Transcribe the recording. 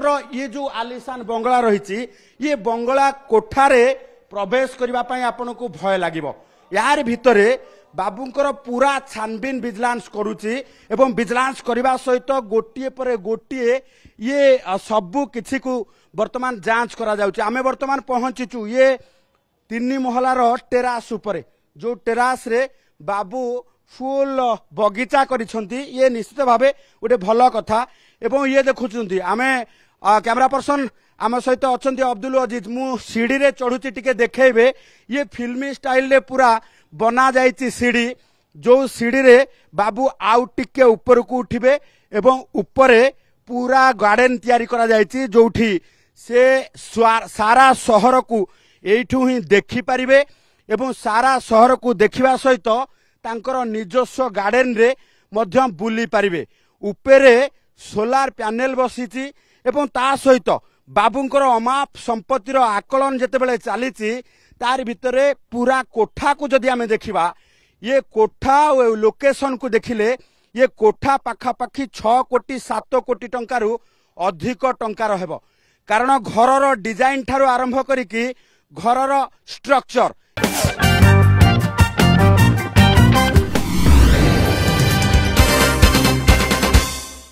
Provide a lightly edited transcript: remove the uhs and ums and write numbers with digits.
ये जो आलिशान बंगला रही ये बंगला कोठारे प्रवेश करने आपन को भय लगे यार भितरे बाबूंकर पूरा छानबीन विजिलेंस करुच्ची एवं विजिलेंस करने सहित गोटे पर गोटे ये सबू किसी को वर्तमान जांच करा जाउची। आमे वर्तमान पहुंचीचु ये 3 महलार टेरास उपरे जो टेरास रे बाबू फुल बगीचा करिसंती ये निश्चित भावे गोटे भल कथा। एवं ये देखुचंती आमे कैमरा पर्सन आम सहित अच्छा अब्दुल अजीज मु सीढ़ी रे चढ़ुची टिके देखेबे ये फिल्मी स्टाइल रे पूरा बना जाइची सीढ़ी जो सीढ़ी रे बाबू आउ टिके ऊपर को उठिबे एवं ऊपरे पूरा गार्डन तैयारी करा जाइची जोठी से सारा शहर को एठू ही देखि परिबे एवं सारा शहर को देखिबा सहित तांकर निजस्व गार्डन रे मध्य बुली परिबे। ऊपरे सोलार पैनल बसीची एवं ता सहित बाबूंकर अमाप संपत्तिर आकलन जेतेबेले चलीची तार भितरे पूरा कोठा को जदि आमे देखिबा ये कोठा लोकेशन को देखिले ये कोठा पाखापाखि 6 कोटी 7 कोटी टंकारु अधिक टंकार हेबो कारण घरर डिजाइन ठारू आरंभ करिकी घरर स्ट्रक्चर